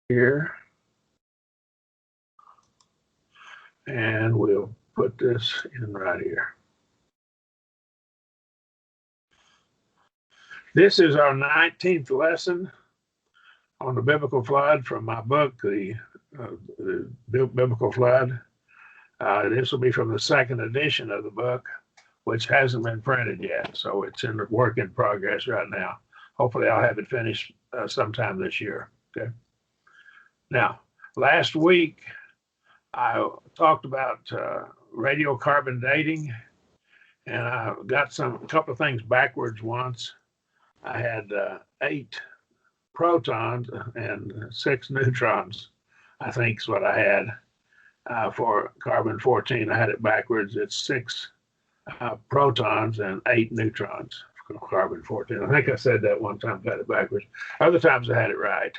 here. And we'll put this in right here. This is our 19th lesson on the biblical flood from my book, the Biblical Flood. This will be from the second edition of the book, which hasn't been printed yet. So it's in work in progress right now. Hopefully I'll have it finished sometime this year. Okay. Now, last week, I talked about radiocarbon dating, and I got a couple of things backwards once. I had 8 protons and 6 neutrons, I think is what I had for carbon-14. I had it backwards. It's 6 protons and 8 neutrons for carbon-14. I think I said that one time, got it backwards. Other times I had it right.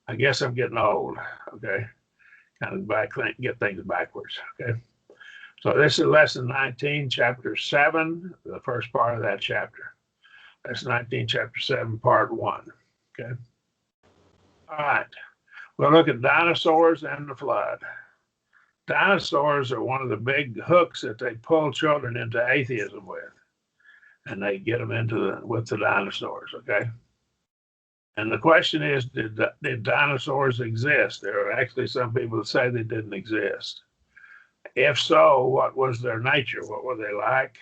I guess I'm getting old, okay? Kind of get things backwards, okay? So this is lesson 19, chapter 7, the first part of that chapter. That's 19, chapter 7, part 1, okay? All right, we'll look at dinosaurs and the flood. Dinosaurs are one of the big hooks that they pull children into atheism with, and they get them with the dinosaurs, okay? And the question is, did dinosaurs exist? There are actually some people that say they didn't exist. If so, what was their nature? What were they like?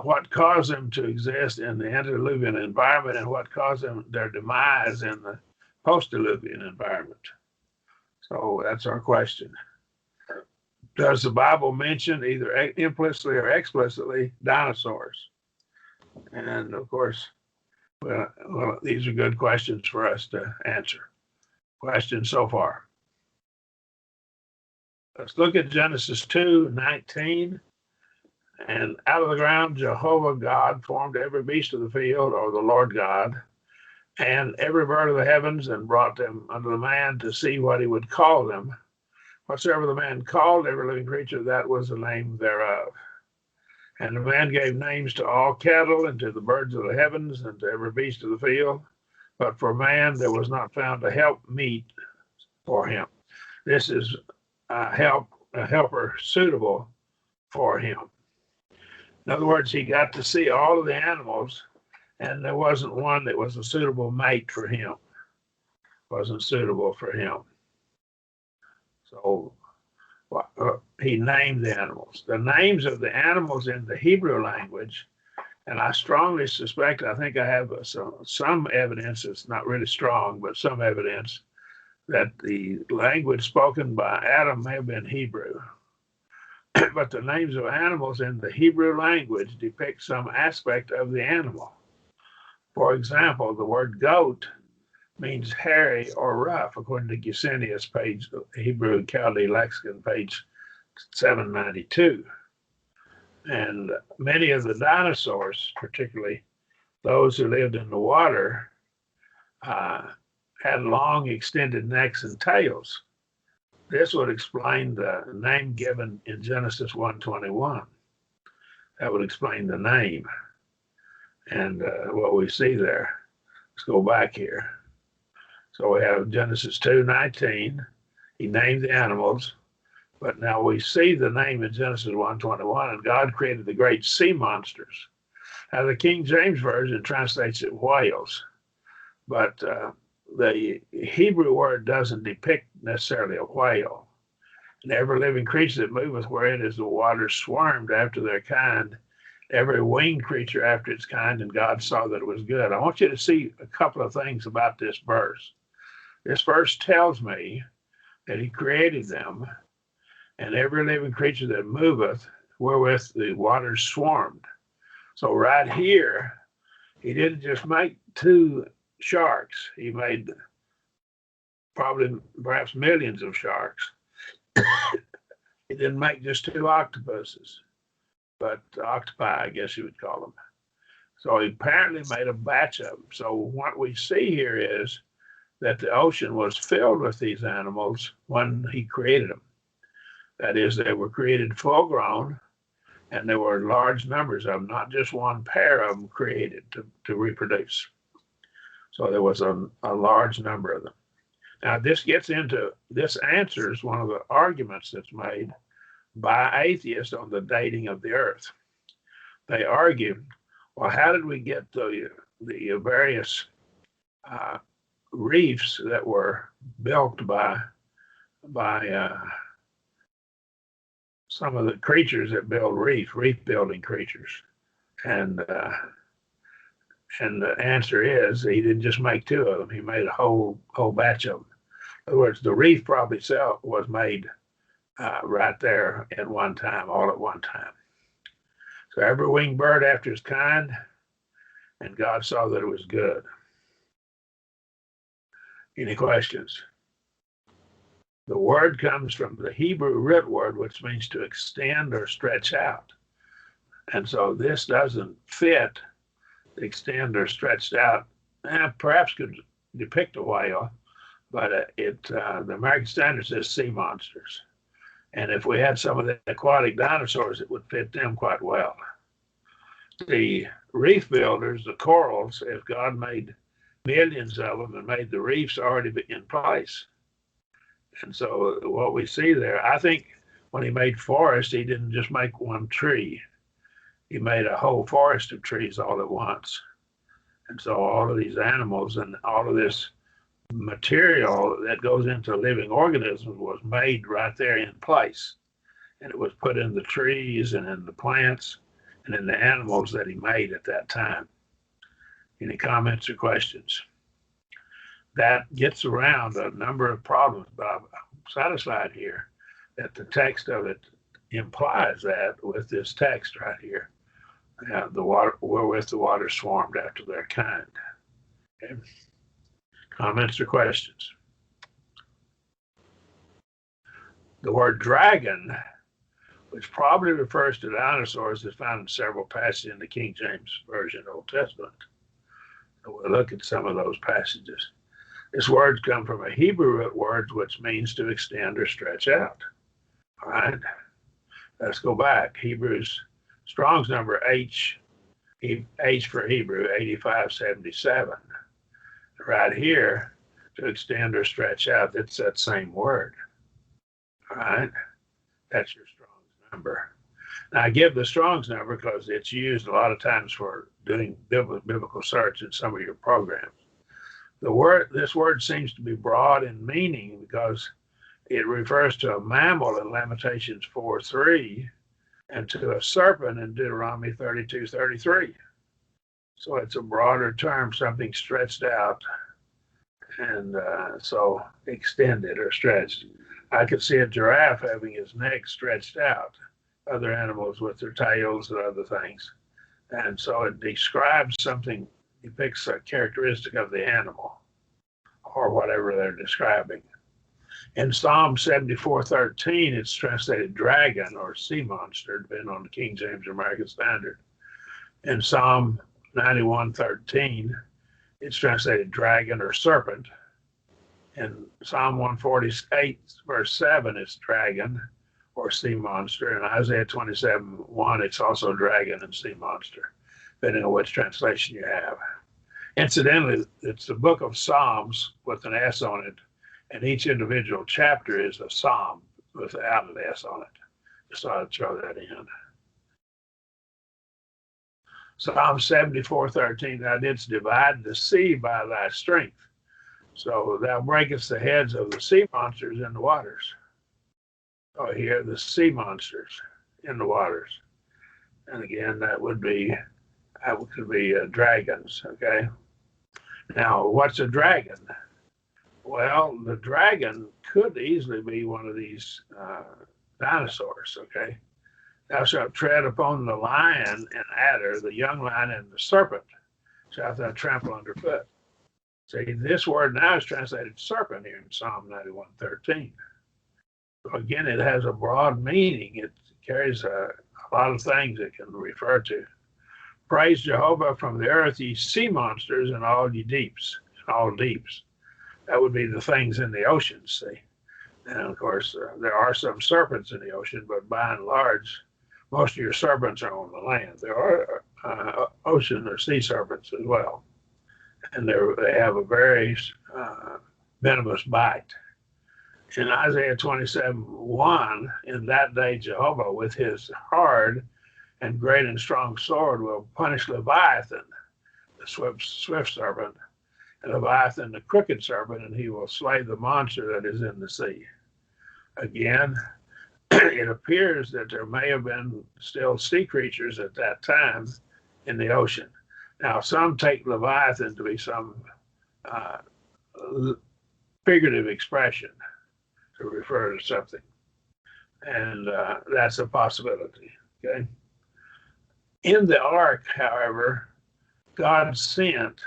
What caused them to exist in the antediluvian environment, and what caused their demise in the post-diluvian environment? So that's our question. Does the Bible mention either implicitly or explicitly dinosaurs? And of course, well, these are good questions for us to answer. Questions so far. Let's look at Genesis 2:19. And out of the ground, Jehovah God formed every beast of the field, or the Lord God, and every bird of the heavens, and brought them unto the man to see what he would call them. Whatsoever the man called every living creature, that was the name thereof. And the man gave names to all cattle, and to the birds of the heavens, and to every beast of the field. But for man there was not found a help meet for him. This is a helper suitable for him. In other words, he got to see all of the animals, and there wasn't one that was a suitable mate for him. Wasn't suitable for him. So he named the animals. The names of the animals in the Hebrew language, and I strongly suspect, I think I have some evidence, it's not really strong, but some evidence that the language spoken by Adam may have been Hebrew. But the names of animals in the Hebrew language depict some aspect of the animal. For example, the word goat means hairy or rough, according to Gesenius, page Hebrew Chaldee Lexicon, page 792. And many of the dinosaurs, particularly those who lived in the water, had long extended necks and tails. This would explain the name given in Genesis 1:21. That would explain the name and what we see there. Let's go back here. So we have Genesis 2:19. He named the animals, but now we see the name in Genesis 1:21, and God created the great sea monsters. Now the King James Version translates it whales, but the Hebrew word doesn't depict necessarily a whale. And every living creature that moveth wherein is the waters swarmed after their kind, every winged creature after its kind, and God saw that it was good. I want you to see a couple of things about this verse. This verse tells me that he created them, and every living creature that moveth, wherewith the waters swarmed. So right here, he didn't just make 2 sharks. He made perhaps millions of sharks. He didn't make just 2 octopuses, but octopi, I guess you would call them. So he apparently made a batch of them. So what we see here is that the ocean was filled with these animals when he created them. That is, they were created full grown, and there were large numbers of them, not just one pair of them created to reproduce. So there was a large number of them. Now, this answers one of the arguments that's made by atheists on the dating of the earth. They argue, well, how did we get the various reefs that were built by some of the creatures that build reef building creatures? And the answer is he didn't just make two of them. He made a whole batch of them. In other words, the reef probably itself was made right there at one time, all at one time. So every winged bird after his kind, and God saw that it was good. Any questions? The word comes from the Hebrew root word, which means to extend or stretch out. And so this doesn't fit extend or stretched out. Perhaps could depict a whale, but the American Standard says sea monsters. And if we had some of the aquatic dinosaurs, it would fit them quite well. The reef builders, the corals, if God made millions of them and made the reefs already in place. And so what we see there, I think when he made forests, he didn't just make one tree. He made a whole forest of trees all at once. And so all of these animals and all of this material that goes into living organisms was made right there in place. And it was put in the trees and in the plants and in the animals that he made at that time. Any comments or questions? That gets around a number of problems, but I'm satisfied here that the text of it implies that with this text right here. The water wherewith the water swarmed after their kind. Okay. Comments or questions? The word dragon, which probably refers to dinosaurs, is found in several passages in the King James Version Old Testament. So we'll look at some of those passages. This word comes from a Hebrew root word which means to extend or stretch out. All right. Let's go back. Hebrews Strong's number H for Hebrew, 8577. Right here, to extend or stretch out, it's that same word. All right, that's your Strong's number. Now, I give the Strong's number because it's used a lot of times for doing biblical search in some of your programs. This word seems to be broad in meaning because it refers to a mammal in Lamentations 4:3. And to a serpent in Deuteronomy 32:33. So it's a broader term, something stretched out, and so extended or stretched. I could see a giraffe having his neck stretched out, other animals with their tails and other things. And so it describes something, depicts a characteristic of the animal or whatever they're describing. In Psalm 74:13, it's translated dragon or sea monster, depending on the King James American Standard. In Psalm 91:13, it's translated dragon or serpent. In Psalm 148, verse 7, it's dragon or sea monster. In Isaiah 27:1, it's also dragon and sea monster, depending on which translation you have. Incidentally, it's the book of Psalms with an S on it. And each individual chapter is a psalm without an S on it. Just thought I'd throw that in. Psalm 74:13, thou didst divide the sea by thy strength. So thou breakest the heads of the sea monsters in the waters. Oh, here, the sea monsters in the waters. And again, that could be dragons, okay? Now, what's a dragon? Well, the dragon could easily be one of these dinosaurs, okay? Thou shalt tread upon the lion and adder, the young lion and the serpent shalt thou trample underfoot. See, this word now is translated serpent here in Psalm 91:13. So again, it has a broad meaning. It carries a lot of things it can refer to. Praise Jehovah from the earth, ye sea monsters, and all ye deeps, all deeps. That would be the things in the ocean, see. And of course, there are some serpents in the ocean, but by and large, most of your serpents are on the land. There are ocean or sea serpents as well. And they have a very venomous bite. In Isaiah 27:1, in that day Jehovah with his hard and great and strong sword will punish Leviathan, the swift serpent, and Leviathan, the crooked serpent, and he will slay the monster that is in the sea. Again, it appears that there may have been still sea creatures at that time in the ocean. Now, some take Leviathan to be some figurative expression to refer to something. And that's a possibility, okay? In the ark, however, God sent.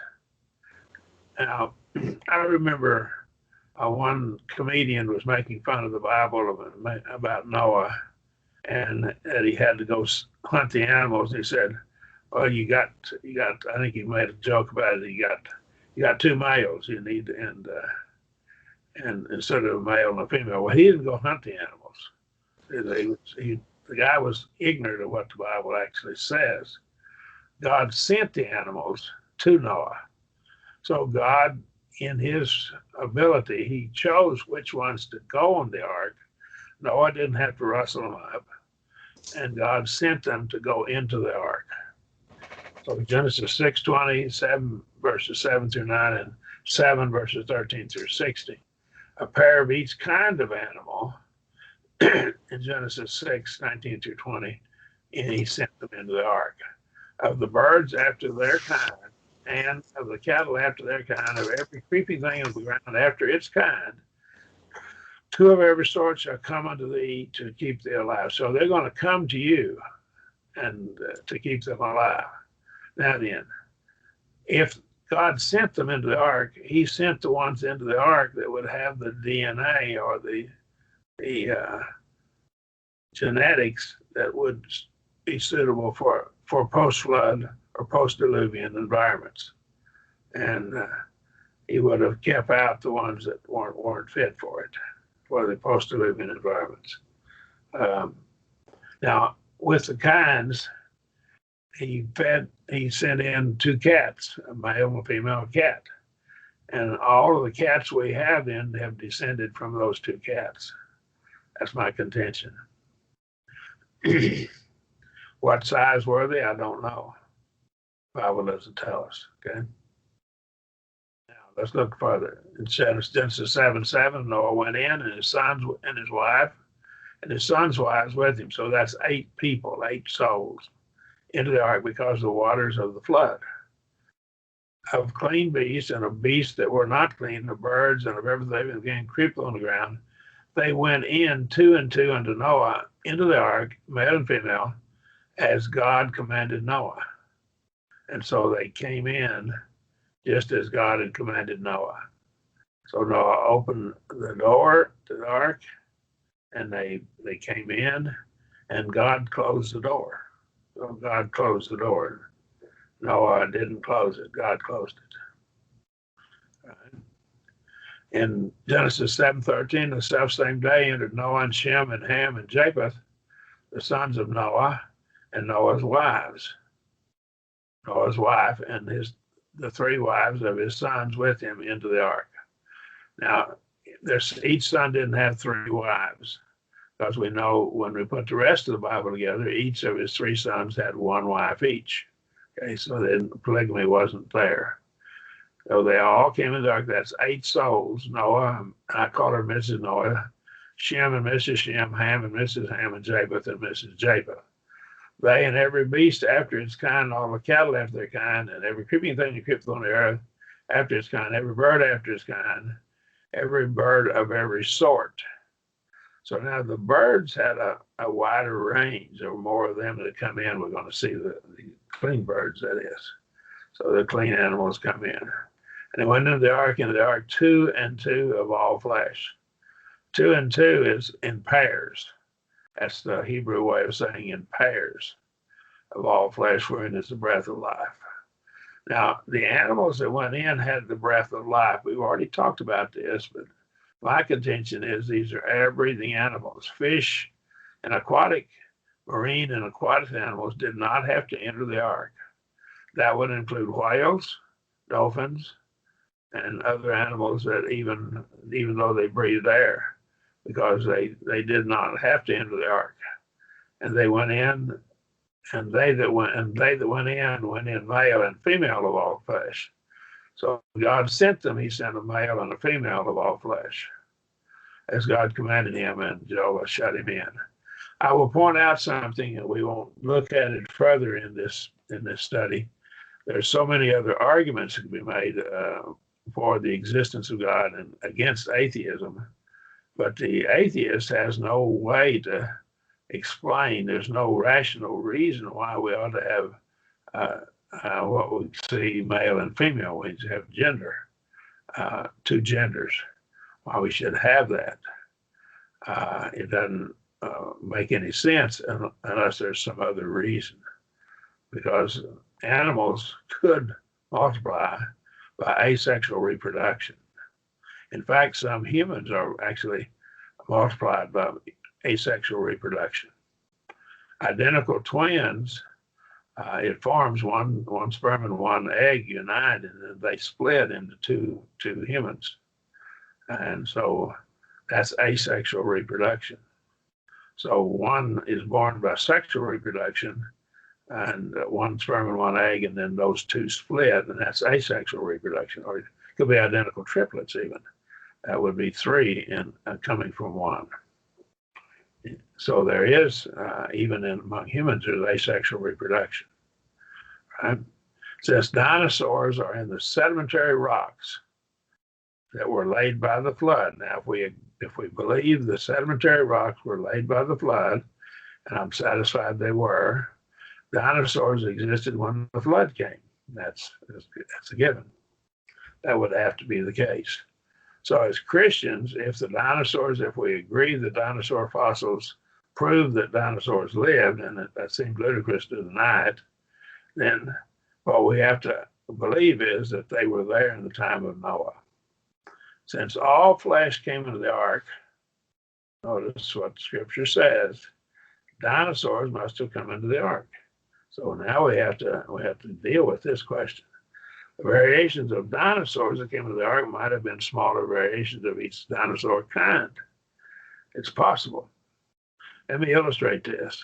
Now, I remember one comedian was making fun of the Bible about Noah, and that he had to go hunt the animals. He said, "Well, you got. I think he made a joke about it. You got two males. You need and instead of a male and a female." Well, he didn't go hunt the animals. The guy was ignorant of what the Bible actually says. God sent the animals to Noah. So God, in his ability, he chose which ones to go on the ark. Noah didn't have to rustle them up. And God sent them to go into the ark. So Genesis 6:20, 7 verses 7 through 9, and 7 verses 13 through 16. A pair of each kind of animal in Genesis 6:19 through 20, and he sent them into the ark. Of the birds after their kind, and of the cattle after their kind, of every creeping thing on the ground after its kind, two of every sort shall come unto thee to keep thee alive. So they're going to come to you and to keep them alive. Now then, if God sent them into the ark, he sent the ones into the ark that would have the DNA or the genetics that would be suitable for post-flood or post-diluvian environments. And he would have kept out the ones that weren't fit for it, for the post-diluvian environments. Now, with the kinds, he sent in two cats, a male and a female cat. And all of the cats we have then have descended from those two cats. That's my contention. What size were they? I don't know. The Bible doesn't tell us, okay? Now, let's look further. In Genesis 7:7, Noah went in, and his sons and his wife, and his sons' wives with him. So that's 8 people, 8 souls, into the ark because of the waters of the flood. Of clean beasts and of beasts that were not clean, of birds and of everything that began creeping on the ground, they went in 2 and 2 unto Noah into the ark, male and female, as God commanded Noah. And so they came in just as God had commanded Noah. So Noah opened the door to the ark, and they came in, and God closed the door. So God closed the door. Noah didn't close it. God closed it. Right. In Genesis 7:13, the self-same day entered Noah and Shem and Ham and Japheth, the sons of Noah, and Noah's wife, and the 3 wives of his sons with him into the ark. Now, each son didn't have 3 wives, because we know when we put the rest of the Bible together, each of his 3 sons had 1 wife each. Okay, so then polygamy wasn't there. So they all came into the ark. That's 8 souls. Noah, I call her Mrs. Noah, Shem and Mrs. Shem, Ham and Mrs. Ham, and Japheth and Mrs. Japheth. They and every beast after its kind, all the cattle after their kind, and every creeping thing that creeps on the earth after its kind, every bird after its kind, every bird of every sort. So now the birds had a wider range. There were more of them that come in. We're going to see the clean birds, that is. So the clean animals come in. And they went into the ark 2 and 2 of all flesh. 2 and 2 is in pairs. That's the Hebrew way of saying in pairs of all flesh, wherein is the breath of life. Now, the animals that went in had the breath of life. We've already talked about this, but my contention is these are air-breathing animals. Fish and marine and aquatic animals did not have to enter the ark. That would include whales, dolphins, and other animals that even though they breathed air, because they did not have to enter the ark, and they went in, and they that went in male and female of all flesh. So God sent them. He sent a male and a female of all flesh, as God commanded him, and Jehovah shut him in. I will point out something, and we won't look at it further in this study. There's so many other arguments that can be made for the existence of God and against atheism, but the atheist has no way to explain. There's no rational reason why we ought to have what we see male and female. We have gender, two genders. Why we should have that? It doesn't make any sense unless there's some other reason, because animals could multiply by asexual reproduction. In fact, some humans are actually multiplied by asexual reproduction. Identical twins, it forms one sperm and one egg unite, and then they split into two humans. And so that's asexual reproduction. So one is born by sexual reproduction, and one sperm and one egg, and then those two split, and that's asexual reproduction. Or it could be identical triplets even. That would be three coming from one. So there is, even among humans, there's asexual reproduction. Right? Since dinosaurs are in the sedimentary rocks that were laid by the flood. Now, if we believe the sedimentary rocks were laid by the flood, and I'm satisfied they were, dinosaurs existed when the flood came. That's a given. That would have to be the case. So as Christians, if we agree the dinosaur fossils prove that dinosaurs lived, and that seems ludicrous to deny it, then what we have to believe is that they were there in the time of Noah. Since all flesh came into the ark, notice what Scripture says, dinosaurs must have come into the ark. So now we have to deal with this question. The variations of dinosaurs that came into the ark might have been smaller variations of each dinosaur kind. It's possible. Let me illustrate this.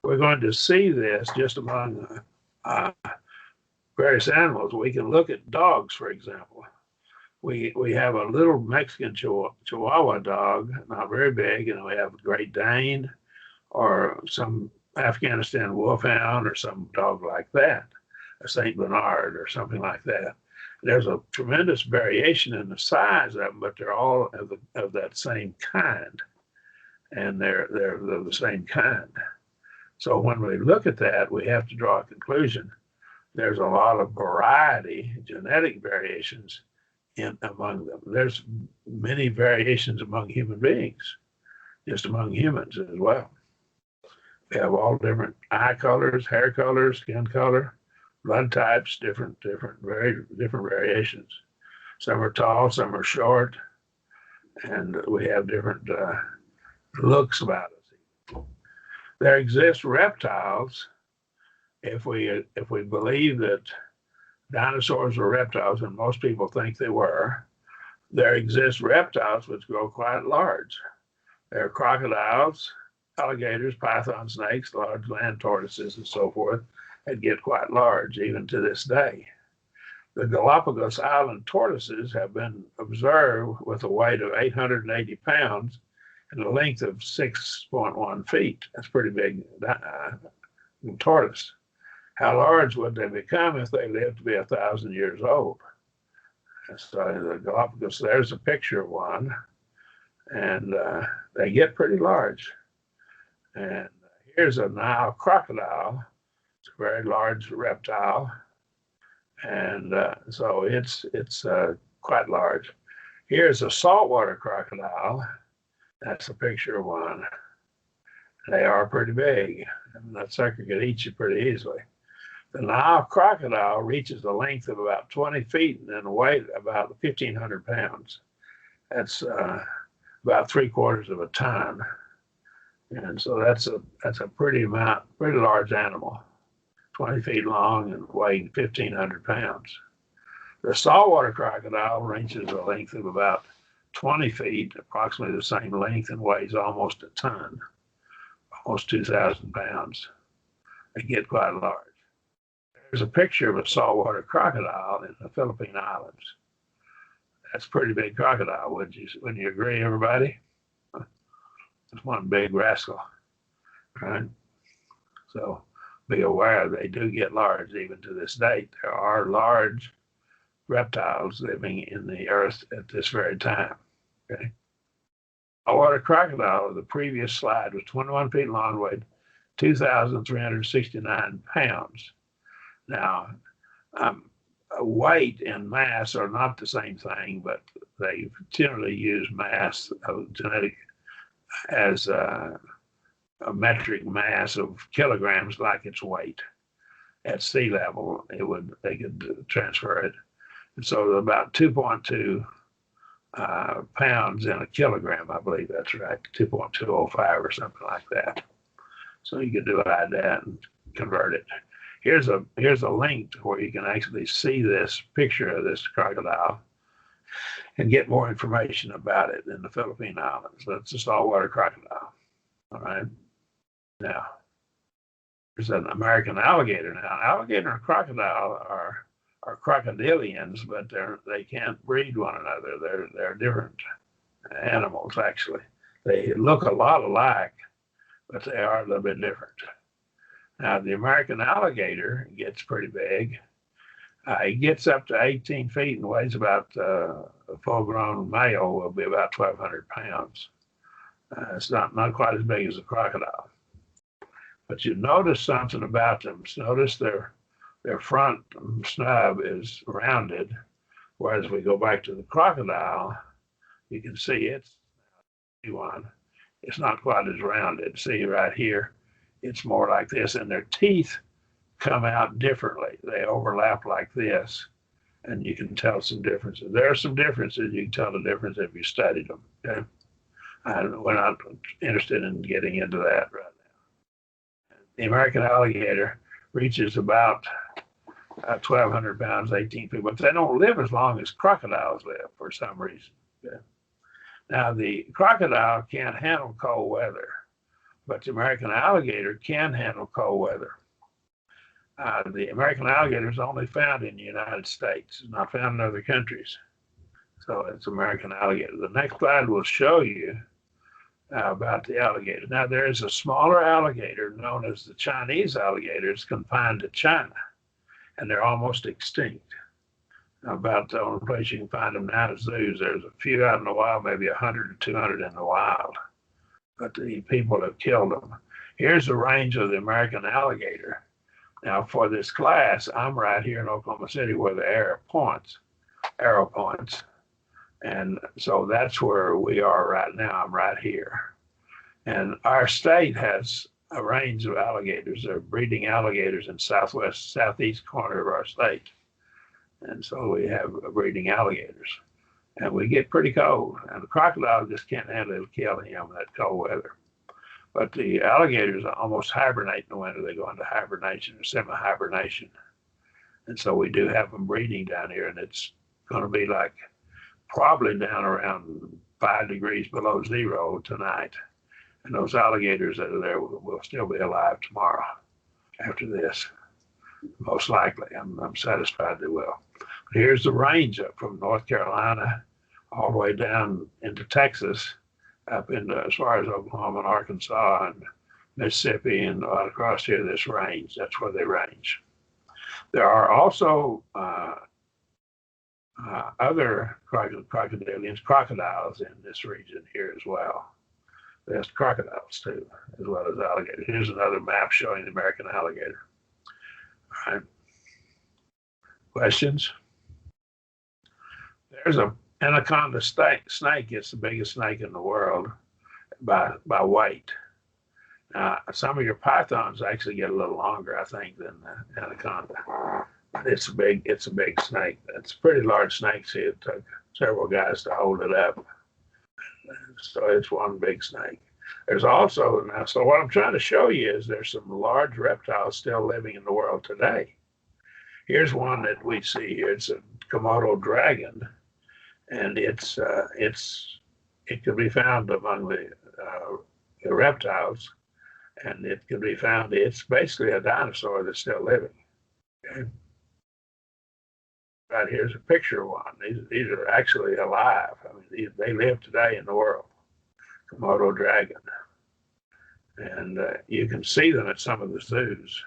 We're going to see this just among various animals. We can look at dogs, for example. We have a little Mexican Chihuahua dog, not very big, and we have a Great Dane or some Afghanistan Wolfhound or some dog like that, a Saint Bernard or something like that. There's a tremendous variation in the size of them, but they're all of that same kind, and they're the same kind. So when we look at that, we have to draw a conclusion. There's a lot of variety, genetic variations among them. There's many variations among human beings, just among humans as well. We have all different eye colors, hair color, skin color, blood types, different variations. Some are tall, some are short, and we have different looks about us. There exist reptiles. If we believe that dinosaurs were reptiles, and most people think they were, there exist reptiles which grow quite large. There are crocodiles, alligators, python snakes, large land tortoises, and so forth, that get quite large even to this day. The Galapagos Island tortoises have been observed with a weight of 880 pounds and a length of 6.1 feet. That's pretty big tortoise. How large would they become if they lived to be 1,000 years old? So the Galapagos, there's a picture of one, and they get pretty large. And here's a Nile crocodile. It's a very large reptile, and so it's quite large. Here's a saltwater crocodile. That's a picture of one. They are pretty big. And that sucker could eat you pretty easily. The Nile crocodile reaches a length of about 20 feet and a weight about 1,500 pounds. That's about 3/4 of a ton. And so that's a pretty large animal, 20 feet long and weighing 1,500 pounds. The saltwater crocodile reaches a length of about 20 feet, approximately the same length, and weighs almost a ton, almost 2,000 pounds. They get quite large. There's a picture of a saltwater crocodile in the Philippine Islands. That's a pretty big crocodile, wouldn't you agree, everybody? It's one big rascal, right? So be aware they do get large even to this date. There are large reptiles living in the earth at this very time, okay? A water crocodile of the previous slide was 21 feet long, weighed 2,369 pounds. Now, weight and mass are not the same thing, but they generally use mass of genetic as a metric mass of kilograms, like its weight. At sea level, they could transfer it. And so about 2.2 pounds in a kilogram, I believe that's right, 2.205 or something like that. So you can divide that and convert it. Here's a link to where you can actually see this picture of this crocodile and get more information about it in the Philippine Islands. That's a saltwater crocodile. All right. Now, there's an American alligator. Now, alligator and crocodile are crocodilians, but they can't breed one another. They're different animals, actually. They look a lot alike, but they are a little bit different. Now, the American alligator gets pretty big. He gets up to 18 feet and weighs about, a full-grown male will be about 1,200 pounds. It's not quite as big as a crocodile. But you notice something about them. Notice their front snub is rounded, whereas we go back to the crocodile, you can see it's not quite as rounded. See right here, it's more like this, and their teeth come out differently. They overlap like this, and you can tell some differences. There are some differences. You can tell the difference if you studied them. Okay? We're not interested in getting into that right now. The American alligator reaches about 1,200 pounds, 18 feet, but they don't live as long as crocodiles live for some reason. Okay? Now, the crocodile can't handle cold weather, but the American alligator can handle cold weather. The American alligator is only found in the United States. It's not found in other countries. So it's American alligator. The next slide will show you about the alligator. Now, there is a smaller alligator known as the Chinese alligator. It's confined to China, and they're almost extinct. About the only place you can find them now is zoos. There's a few out in the wild, maybe 100 or 200 in the wild, but the people have killed them. Here's the range of the American alligator. Now, for this class, I'm right here in Oklahoma City where the arrow points. And so that's where we are right now. I'm right here. And our state has a range of alligators. They're breeding alligators in southeast corner of our state. And so we have breeding alligators. And we get pretty cold. And the crocodile just can't handle it. It'll kill him in that cold weather. But the alligators almost hibernate in the winter. They go into hibernation or semi-hibernation. And so we do have them breeding down here, and it's going to be like probably down around 5 degrees below zero tonight. And those alligators that are there will still be alive tomorrow after this. Most likely. I'm satisfied they will. But here's the range up from North Carolina all the way down into Texas, up into as far as Oklahoma and Arkansas and Mississippi and right across here, this range. That's where they range. There are also other crocodiles in this region here as well. There's crocodiles too, as well as alligators. Here's another map showing the American alligator. All right. Questions? There's a Anaconda snake. It's the biggest snake in the world by weight. Some of your pythons actually get a little longer, I think, than the anaconda. It's a big snake. It's a pretty large snake. See, it took several guys to hold it up. So it's one big snake. There's also, so what I'm trying to show you is there's some large reptiles still living in the world today. Here's one that we see here. It's a Komodo dragon, and it can be found among the reptiles, and it can be found. It's basically a dinosaur that's still living. Okay? Right here's a picture of one. These are actually alive. I mean, they live today in the world. Komodo dragon, and you can see them at some of the zoos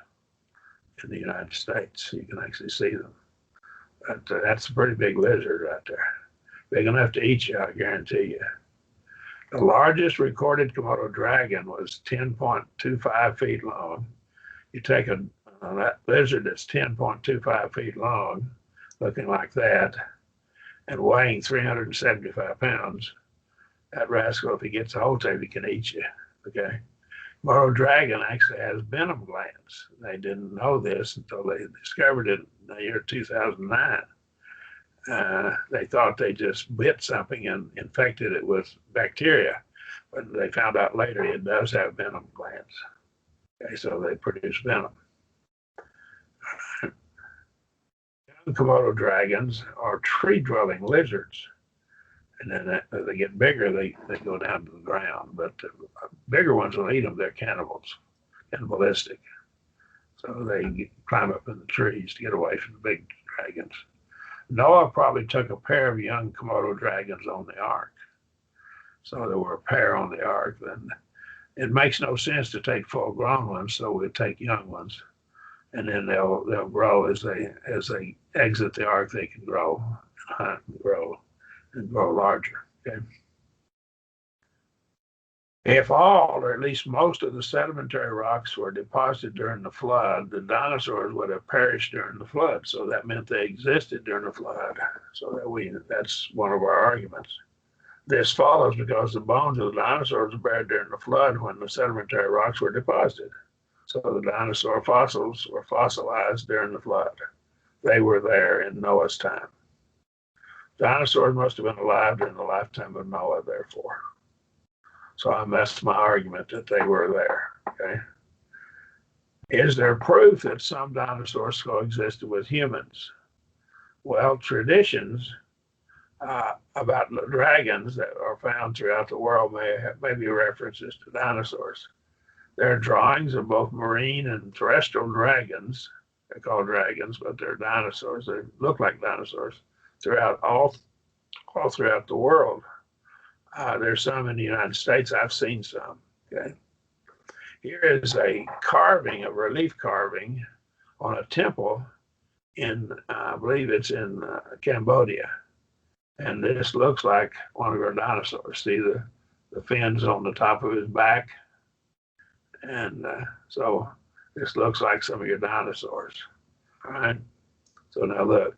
in the United States. You can actually see them. But that's a pretty big lizard right there. Big enough to eat you, I guarantee you. The largest recorded Komodo dragon was 10.25 feet long. You take that lizard that's 10.25 feet long, looking like that, and weighing 375 pounds, that rascal, if he gets a hold of you, he can eat you, okay? Komodo dragon actually has venom glands. They didn't know this until they discovered it in the year 2009. They thought they just bit something and infected it with bacteria, but they found out later it does have venom glands. Okay, so they produce venom. Young Komodo dragons are tree-dwelling lizards, and then as they get bigger, they go down to the ground. But bigger ones will eat them. They're cannibalistic. So they climb up in the trees to get away from the big dragons. Noah probably took a pair of young Komodo dragons on the ark. So there were a pair on the ark. Then it makes no sense to take full-grown ones, so we'll take young ones, and then they'll grow as they exit the ark. They can grow and hunt and grow larger. Okay. If all, or at least most of the sedimentary rocks were deposited during the flood, the dinosaurs would have perished during the flood. So that meant they existed during the flood. So that's one of our arguments. This follows because the bones of the dinosaurs were buried during the flood when the sedimentary rocks were deposited. So the dinosaur fossils were fossilized during the flood. They were there in Noah's time. Dinosaurs must have been alive during the lifetime of Noah, therefore. So that's my argument that they were there. Okay. Is there proof that some dinosaurs coexisted with humans? Well, traditions about dragons that are found throughout the world may be references to dinosaurs. There are drawings of both marine and terrestrial dragons. They're called dragons, but they're dinosaurs. They look like dinosaurs throughout all throughout the world. There's some in the United States. I've seen some. Okay. Here is a relief carving on a temple in, I believe it's in Cambodia. And this looks like one of our dinosaurs. See the fins on the top of his back? And so this looks like some of your dinosaurs. All right. So now look,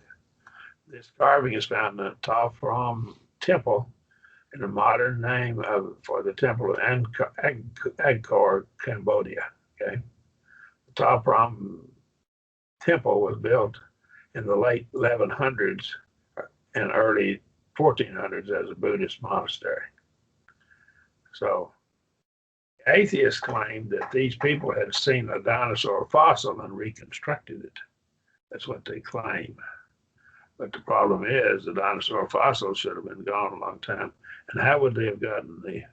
this carving is found in the Ta Prohm Temple, and the modern name for the temple of Angkor, Cambodia. Okay, the Ta Prohm Temple was built in the late 1100s and early 1400s as a Buddhist monastery. So, atheists claimed that these people had seen a dinosaur fossil and reconstructed it. That's what they claim. But the problem is the dinosaur fossils should have been gone a long time. And how would they have gotten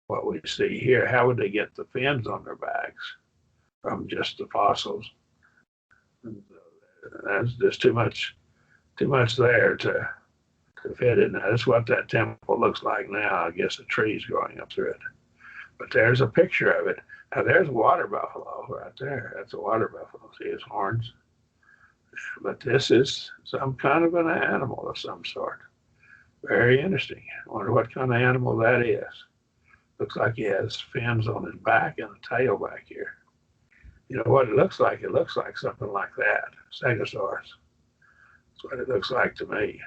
what we see here? How would they get the fins on their backs from just the fossils? There's just too much there to fit it. Now, that's what that temple looks like now. I guess a tree's growing up through it. But there's a picture of it. Now, there's a water buffalo right there. That's a water buffalo. See his horns? But this is some kind of an animal of some sort. Very interesting. I wonder what kind of animal that is. Looks like he has fins on his back and a tail back here. You know what it looks like? It looks like something like that. Stegosaurus. That's what it looks like to me.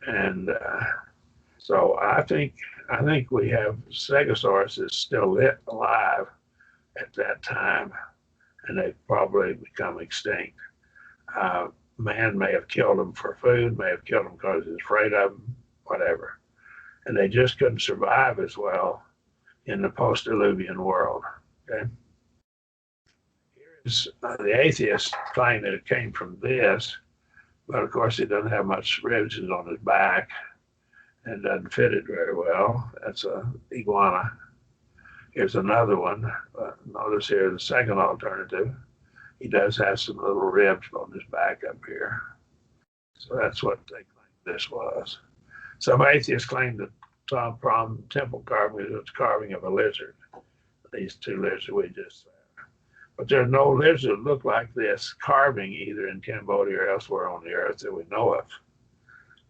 And so I think we have Stegosaurus is still alive at that time, and they've probably become extinct. Man may have killed them for food, may have killed them because he's afraid of them, whatever. And they just couldn't survive as well in the post-diluvian world. Okay. Here The atheists claim that it came from this, but of course he doesn't have much ribs on his back and doesn't fit it very well. That's a iguana. Here's another one. Notice here the second alternative. He does have some little ribs on his back up here. So that's what they claim this was. Some atheists claim that Ta Prohm Temple carving is a carving of a lizard. These two lizards we just saw. But there's no lizard that look like this carving either in Cambodia or elsewhere on the earth that we know of.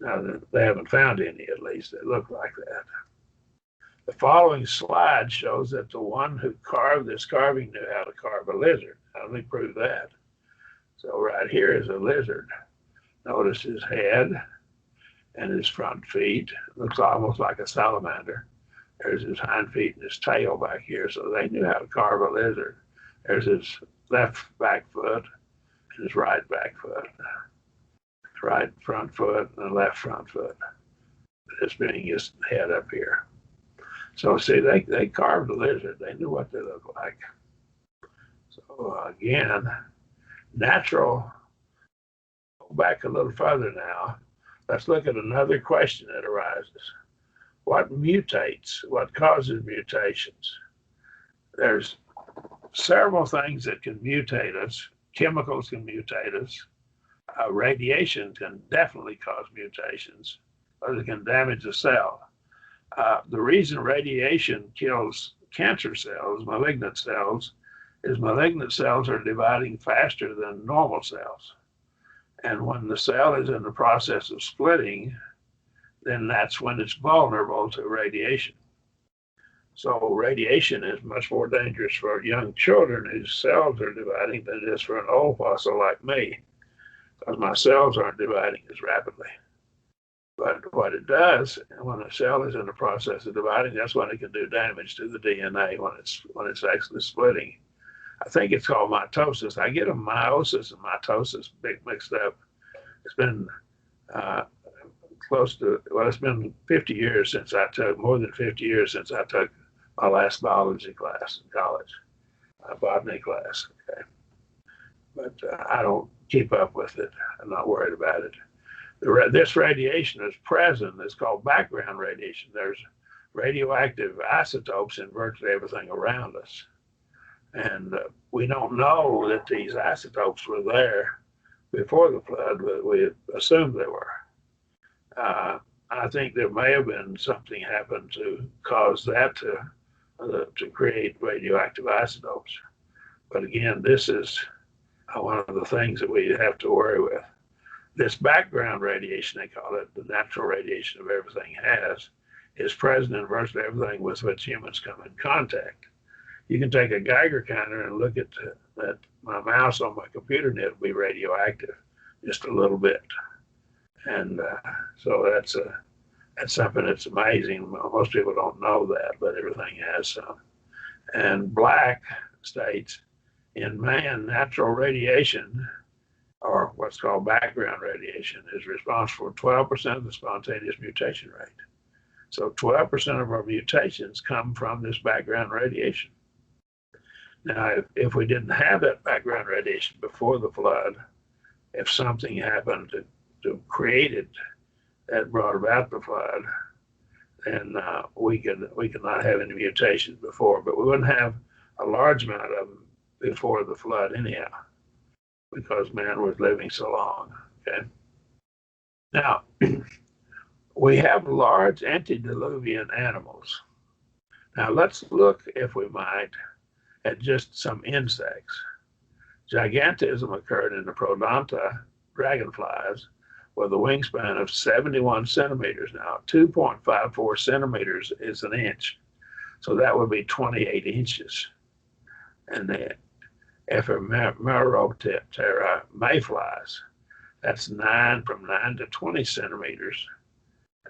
Now, they haven't found any, at least, that look like that. The following slide shows that the one who carved this carving knew how to carve a lizard. How do they prove that? So right here is a lizard. Notice his head and his front feet. It looks almost like a salamander. There's his hind feet and his tail back here. So they knew how to carve a lizard. There's his left back foot and his right back foot. His right front foot and the left front foot. This being his head up here. So see, they carved a lizard. They knew what they looked like. So again, natural. Go back a little further now. Let's look at another question that arises. What mutates? What causes mutations? There's several things that can mutate us. Chemicals can mutate us. Radiation can definitely cause mutations, or it can damage a cell. The reason radiation kills cancer cells, malignant cells, is malignant cells are dividing faster than normal cells. And when the cell is in the process of splitting, then that's when it's vulnerable to radiation. So radiation is much more dangerous for young children whose cells are dividing than it is for an old fossil like me, because my cells aren't dividing as rapidly. But what it does, when a cell is in the process of dividing, that's when it can do damage to the DNA when it's actually splitting. I think it's called mitosis. I get a meiosis and mitosis mixed up. It's been it's been 50 years since I took, more than 50 years since I took my last biology class in college, botany class. Okay. But I don't keep up with it. I'm not worried about it. This radiation is present. It's called background radiation. There's radioactive isotopes in virtually everything around us. And we don't know that these isotopes were there before the flood, but we assumed they were. I think there may have been something happened to cause that to create radioactive isotopes. But again, this is one of the things that we have to worry with. This background radiation, they call it, the natural radiation of everything is present in virtually everything with which humans come in contact. You can take a Geiger counter and look at that. My mouse on my computer, and it'll be radioactive, just a little bit. And so that's something that's amazing. Most people don't know that, but everything has some. And Black states, in man, natural radiation, or what's called background radiation, is responsible for 12% of the spontaneous mutation rate. So 12% of our mutations come from this background radiation. Now, if we didn't have that background radiation before the flood, if something happened to create it that brought about the flood, then we could not have any mutations before, but we wouldn't have a large amount of them before the flood anyhow, because man was living so long. Okay. Now, we have large antediluvian animals. Now let's look, if we might, at just some insects. Gigantism occurred in the Prodonta dragonflies with a wingspan of 71 centimeters. Now, 2.54 centimeters is an inch. So that would be 28 inches. And the Ephemeroptera mayflies, that's from 9 to 20 centimeters.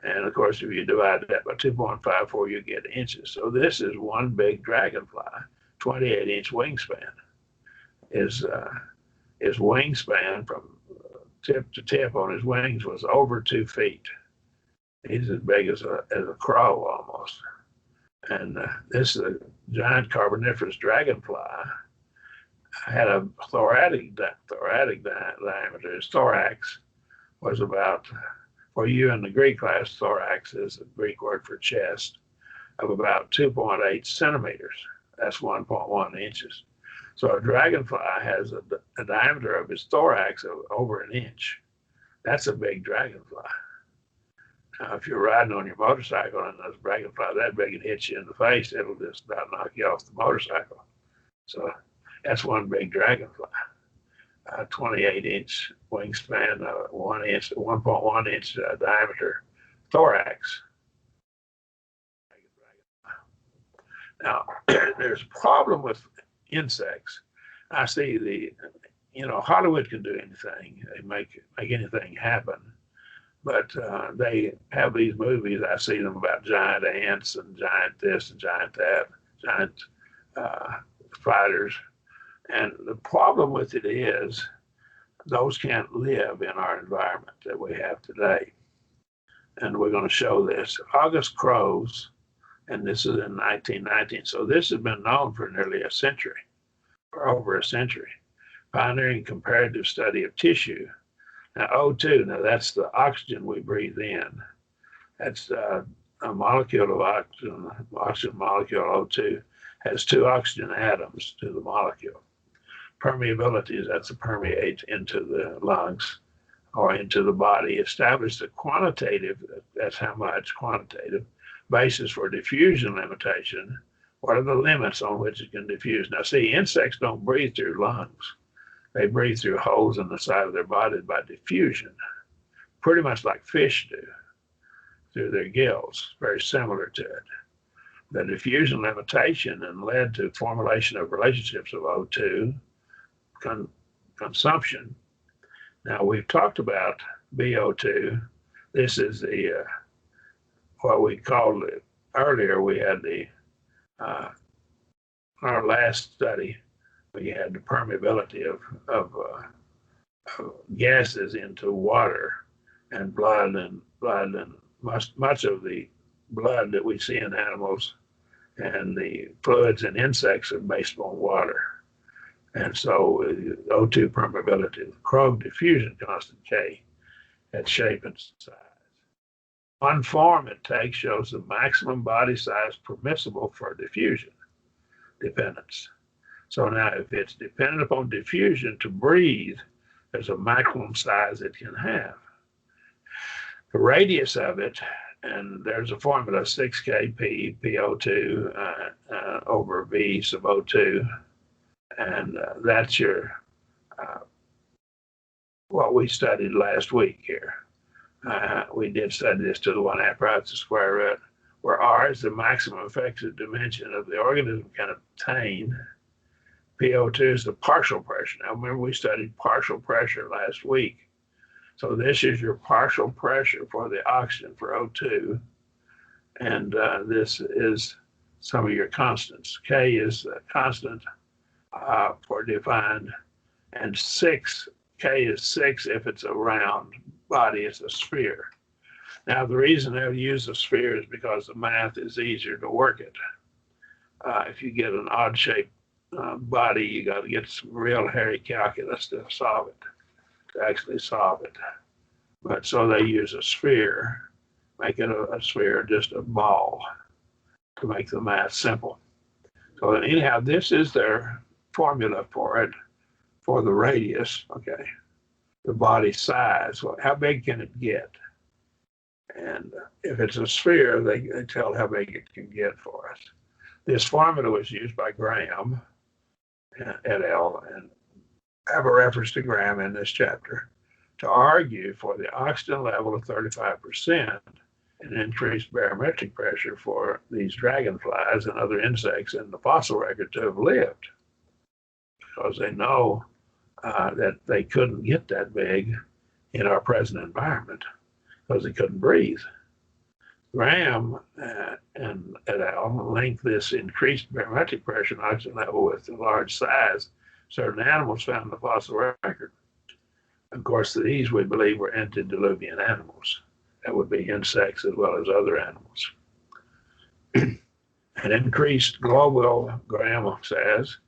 And of course, if you divide that by 2.54, you get inches. So this is one big dragonfly, 28-inch wingspan. His wingspan from tip to tip on his wings was over 2 feet. He's as big as a crow almost. And this is a giant carboniferous dragonfly. had a thoracic diameter. His thorax was about, for you in the Greek class, thorax is a Greek word for chest, of about 2.8 centimeters. That's 1.1 inches. So a dragonfly has a diameter of its thorax of over an inch. That's a big dragonfly. Now, if you're riding on your motorcycle and there's a dragonfly that big and hits you in the face, it'll just about knock you off the motorcycle. So that's one big dragonfly. 28-inch wingspan, 1.1 inch diameter thorax. Now, there's a problem with insects. I see Hollywood can do anything. They make anything happen. But they have these movies. I see them about giant ants and giant this and giant that, giant spiders. And the problem with it is those can't live in our environment that we have today. And we're going to show this. August crows, and this is in 1919. So this has been known for nearly a century, for over a century. Pioneering comparative study of tissue. Now, O2, now that's the oxygen we breathe in. That's a molecule of oxygen molecule O2 has 2 oxygen atoms to the molecule. Permeability is that's a permeate into the lungs or into the body. Established a quantitative, that's how much quantitative, basis for diffusion limitation. What are the limits on which it can diffuse? Now, see, insects don't breathe through lungs. They breathe through holes in the side of their body by diffusion, pretty much like fish do through their gills, very similar to it. The diffusion limitation and led to formulation of relationships of O2 consumption. Now, we've talked about BO2. This is the what we called it earlier. We had our last study. We had the permeability of gases into water and blood and much of the blood that we see in animals and the fluids in insects are based on water. And so O2 permeability, the Krogh diffusion constant K, at shape and size. One form it takes shows the maximum body size permissible for diffusion dependence. So now if it's dependent upon diffusion to breathe, there's a maximum size it can have. The radius of it, and there's a formula 6kp PO2 over V sub O2, and that's your what we studied last week here. We did study this to the 1/2 radians the square root, where R is the maximum effective dimension of the organism can obtain. PO2 is the partial pressure. Now, remember, we studied partial pressure last week. So this is your partial pressure for the oxygen for O2. And this is some of your constants. K is a constant for defined. And 6, K is 6 if it's a round body, it's a sphere. Now, the reason they'll use a sphere is because the math is easier to work it. If you get an odd shaped body, you got to get some real hairy calculus to solve it, to actually solve it. But so they use a sphere, make it a sphere, just a ball, to make the math simple. So anyhow, this is their formula for it, for the radius, okay, the body size. Well, how big can it get? And if it's a sphere, they tell how big it can get for us. This formula was used by Graham et al. And I have a reference to Graham in this chapter to argue for the oxygen level of 35% and increased barometric pressure for these dragonflies and other insects in the fossil record to have lived, because they know that they couldn't get that big in our present environment because they couldn't breathe. Graham and et al. Linked this increased barometric pressure and oxygen level with the large size certain animals found in the fossil record. Of course, these we believe were antediluvian animals. That would be insects as well as other animals. An increased global, Graham says,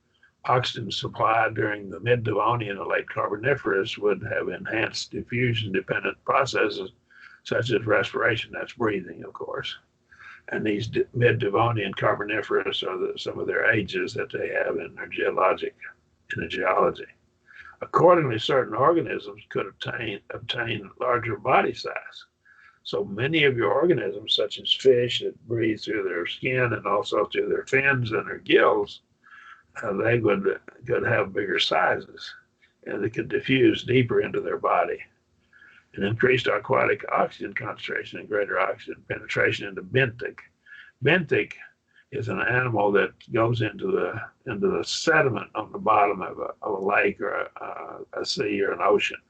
oxygen supply during the mid-Devonian and late Carboniferous would have enhanced diffusion-dependent processes such as respiration. That's breathing, of course. And these mid-Devonian Carboniferous are some of their ages that they have in their geology. Accordingly, certain organisms could obtain larger body size. So many of your organisms, such as fish that breathe through their skin and also through their fins and their gills, they could have bigger sizes, and they could diffuse deeper into their body. And increased aquatic oxygen concentration and greater oxygen penetration into benthic. Benthic is an animal that goes into the sediment on the bottom of a lake or a sea or an ocean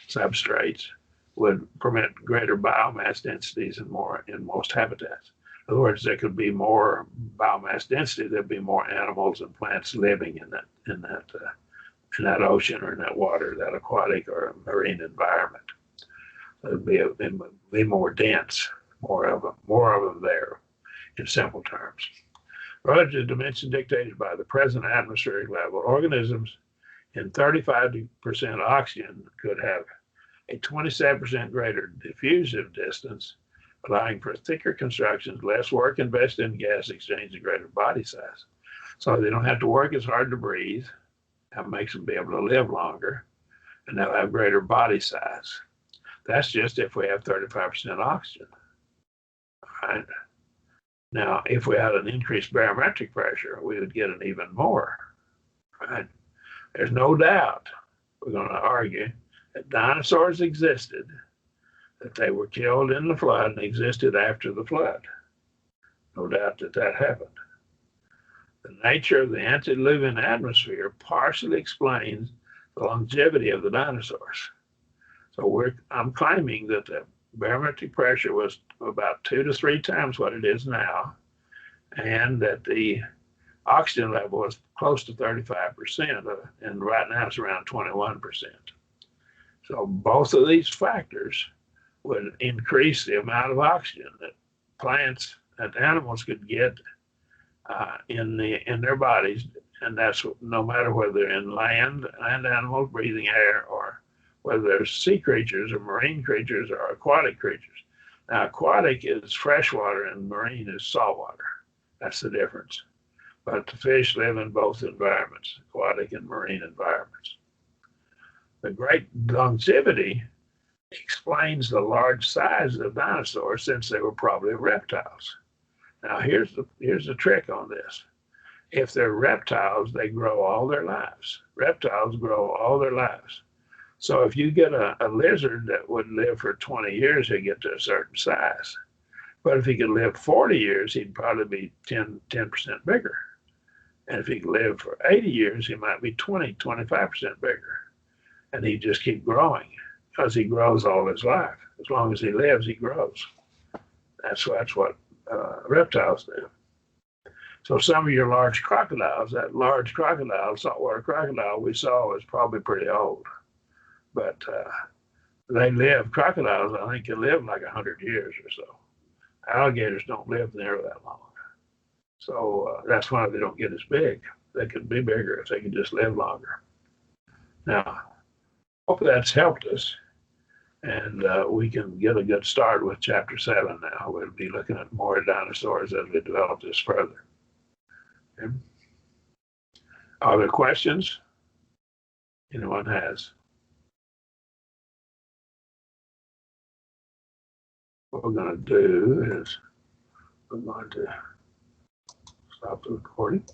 substrates, would permit greater biomass densities in most habitats. In other words, there could be more biomass density. There'd be more animals and plants living in that ocean or in that water, that aquatic or marine environment. It'd be more dense, more of them there, in simple terms. Relative dimension dictated by the present atmospheric level, organisms in 35% oxygen could have a 27% greater diffusive distance, allowing for thicker constructions, less work invested in gas exchange, and greater body size. So they don't have to work as hard to breathe. That makes them be able to live longer, and they'll have greater body size. That's just if we have 35% oxygen. Right? Now, if we had an increased barometric pressure, we would get an even more. Right? There's no doubt, we're going to argue, that dinosaurs existed, that they were killed in the flood and existed after the flood. No doubt that happened. The nature of the antediluvian atmosphere partially explains the longevity of the dinosaurs. So I'm claiming that the barometric pressure was about 2 to 3 times what it is now, and that the oxygen level was close to 35%, and right now it's around 21%. So both of these factors would increase the amount of oxygen that plants and animals could get in their bodies, and that's no matter whether they're in land animals breathing air, or whether they're sea creatures or marine creatures or aquatic creatures. Now, aquatic is freshwater and marine is saltwater. That's the difference. But the fish live in both environments, aquatic and marine environments. The great longevity explains the large size of dinosaurs, since they were probably reptiles. Now, here's the trick on this. If they're reptiles, they grow all their lives. Reptiles grow all their lives. So if you get a lizard that would live for 20 years, he'd get to a certain size. But if he could live 40 years, he'd probably be 10% bigger. And if he could live for 80 years, he might be 25% bigger. And he'd just keep growing, because he grows all his life. As long as he lives, he grows. That's what reptiles do. So some of your large crocodiles, that large crocodile, saltwater crocodile we saw, was probably pretty old. But crocodiles, I think, can live like 100 years or so. Alligators don't live near that long. So that's why they don't get as big. They could be bigger if they could just live longer. Now, hope that's helped us, and we can get a good start with chapter 7 now. We'll be looking at more dinosaurs as we develop this further. Okay. Are there questions anyone has? What we're going to do is we're going to stop the recording.